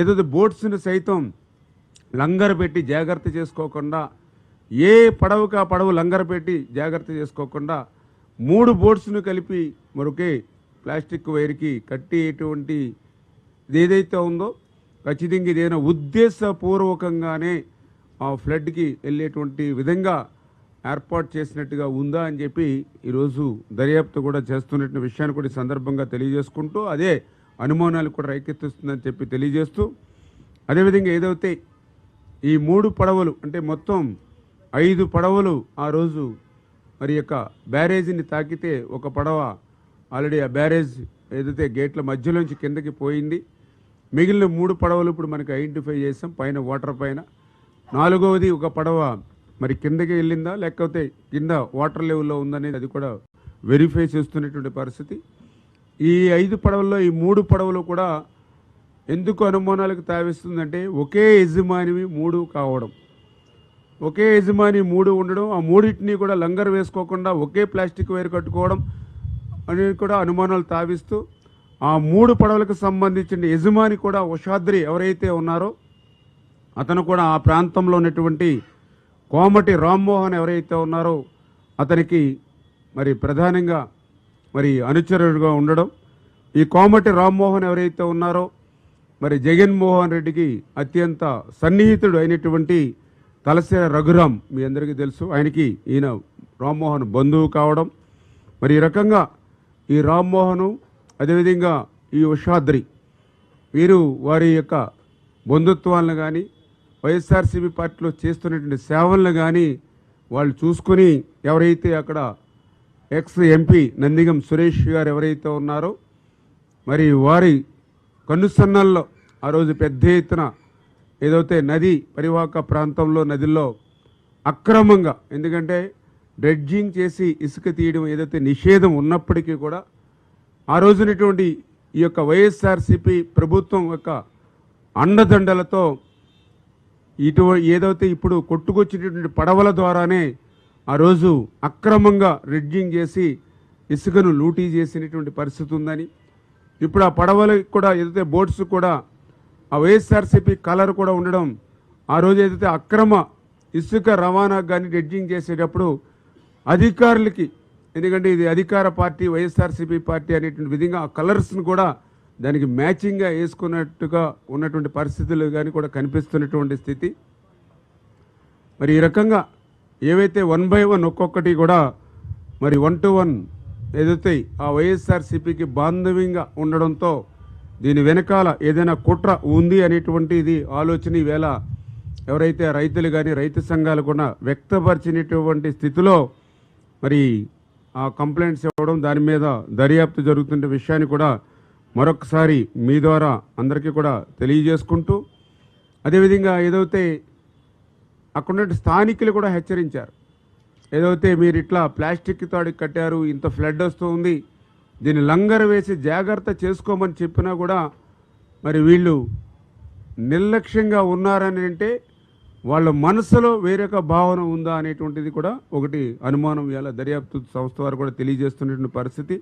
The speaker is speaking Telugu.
ఏదైతే బోట్స్ని సైతం లంగర్ పెట్టి జాగ్రత్త చేసుకోకుండా, ఏ పడవకి ఆ పడవ లంగర్ పెట్టి జాగ్రత్త చేసుకోకుండా 3 బోట్స్ను కలిపి మరొకే ప్లాస్టిక్ వైర్కి కట్టేటువంటి ఏదైతే ఉందో ఖచ్చితంగా ఇదేనా ఉద్దేశపూర్వకంగానే ఆ ఫ్లడ్కి వెళ్ళేటువంటి విధంగా ఏర్పాటు చేసినట్టుగా ఉందా అని చెప్పి ఈరోజు దర్యాప్తు కూడా చేస్తున్న విషయాన్ని కూడా ఈ సందర్భంగా తెలియజేసుకుంటూ అదే అనుమానాలు కూడా రేకెత్తిస్తుందని చెప్పి తెలియజేస్తూ, అదేవిధంగా ఏదైతే ఈ 3 పడవలు అంటే మొత్తం 5 పడవలు ఆ రోజు మరి యొక్క బ్యారేజీని తాకితే ఒక పడవ ఆల్రెడీ ఆ బ్యారేజ్ ఏదైతే గేట్ల మధ్యలోంచి కిందకి పోయింది. మిగిలిన 3 పడవలు ఇప్పుడు మనకి ఐడెంటిఫై చేసాం పైన వాటర్ పైన. 4వది ఒక పడవ మరి కిందకి వెళ్ళిందా లేకపోతే కింద వాటర్ లెవెల్లో ఉందనేది అది కూడా వెరిఫై చేస్తున్నటువంటి పరిస్థితి. ఈ 5 పడవల్లో ఈ 3 పడవలు కూడా ఎందుకు అనుమానాలకు తావిస్తుందంటే ఒకే యజమానివి 3 కావడం, ఒకే యజమాని 3 ఉండడం, ఆ 3టిని కూడా లంగర్ వేసుకోకుండా ఒకే ప్లాస్టిక్ వైర్ కట్టుకోవడం అనేది కూడా అనుమానాలు తావిస్తూ ఆ 3 పడవలకు సంబంధించిన యజమాని కూడా ఉషాద్రి ఎవరైతే ఉన్నారో అతను కూడా ఆ ప్రాంతంలో ఉన్నటువంటి కోమటి రామ్మోహన్ ఎవరైతే ఉన్నారో అతనికి మరి ప్రధానంగా మరి అనుచరుడుగా ఉండడం, ఈ కోమటి రామ్మోహన్ ఎవరైతే ఉన్నారో మరి జగన్మోహన్ రెడ్డికి అత్యంత సన్నిహితుడు అయినటువంటి తలసేర రఘురాం మీ అందరికీ తెలుసు, ఆయనకి ఈయన రామ్మోహన్ బంధువు కావడం, మరి ఈ రకంగా ఈ రామ్మోహను అదేవిధంగా ఈ ఉషాద్రి వీరు వారి యొక్క బంధుత్వాలను కానీ వైఎస్ఆర్సీపీ పార్టీలో చేస్తున్నటువంటి సేవలను కానీ వాళ్ళు చూసుకుని ఎవరైతే అక్కడ ఎక్స్ ఎంపీ నందిగం సురేష్ గారు ఎవరైతే ఉన్నారో మరి వారి కన్నుసన్నల్లో ఆ రోజు పెద్ద ఎత్తున ఏదైతే నది పరివాహక ప్రాంతంలో నదిలో అక్రమంగా, ఎందుకంటే డ్రెడ్జింగ్ చేసి ఇసుక తీయడం ఏదైతే నిషేధం ఉన్నప్పటికీ కూడా ఆ రోజునటువంటి ఈ యొక్క వైఎస్ఆర్సీపీ ప్రభుత్వం యొక్క అండదండలతో ఏదైతే ఇప్పుడు కొట్టుకొచ్చినటువంటి పడవల ద్వారానే ఆ రోజు అక్రమంగా డ్రెడ్జింగ్ చేసి ఇసుకను లూటీ చేసినటువంటి పరిస్థితి ఉందని, ఇప్పుడు ఆ పడవలకు కూడా ఏదైతే బోట్స్ కూడా ఆ వైఎస్ఆర్సీపీ కలర్ కూడా ఉండడం, ఆ రోజు ఏదైతే అక్రమ ఇసుక రవాణాకు కానీ డ్రెడ్జింగ్ చేసేటప్పుడు అధికారులకి, ఎందుకంటే ఇది అధికార పార్టీ వైఎస్ఆర్సీపీ పార్టీ అనేటువంటి విధంగా ఆ కలర్స్ను కూడా దానికి మ్యాచింగ్గా వేసుకున్నట్టుగా ఉన్నటువంటి పరిస్థితులు కానీ కూడా కనిపిస్తున్నటువంటి స్థితి. మరి ఈ రకంగా ఏవైతే 1 by 1 ఒక్కొక్కటి కూడా మరి 1 to 1 ఏదైతే ఆ వైఎస్ఆర్సీపీకి బాంధవ్యంగా ఉండడంతో దీని వెనకాల ఏదైనా కుట్ర ఉంది అనేటువంటి ఇది ఆలోచన ఈవేళ ఎవరైతే రైతులు కానీ రైతు సంఘాలు కూడా వ్యక్తపరిచినటువంటి స్థితిలో మరి ఆ కంప్లైంట్స్ ఇవ్వడం, దాని మీద దర్యాప్తు జరుగుతున్న విషయాన్ని కూడా మరొకసారి మీ ద్వారా అందరికీ కూడా తెలియజేసుకుంటూ, అదేవిధంగా ఏదైతే అక్కడ స్థానికులు కూడా హెచ్చరించారు, ఏదైతే మీరు ఇట్లా ప్లాస్టిక్ తాడికి కట్టారు, ఇంత ఫ్లడ్ వస్తుంది, దీన్ని లంగర్ వేసి జాగ్రత్త చేసుకోమని చెప్పినా కూడా మరి వీళ్ళు నిర్లక్ష్యంగా ఉన్నారని అంటే వాళ్ళ మనసులో వేరొక భావన ఉందా అనేటువంటిది కూడా ఒకటి అనుమానం ఇవాళ దర్యాప్తు సంస్థ వారు కూడా తెలియజేస్తున్నటువంటి పరిస్థితి.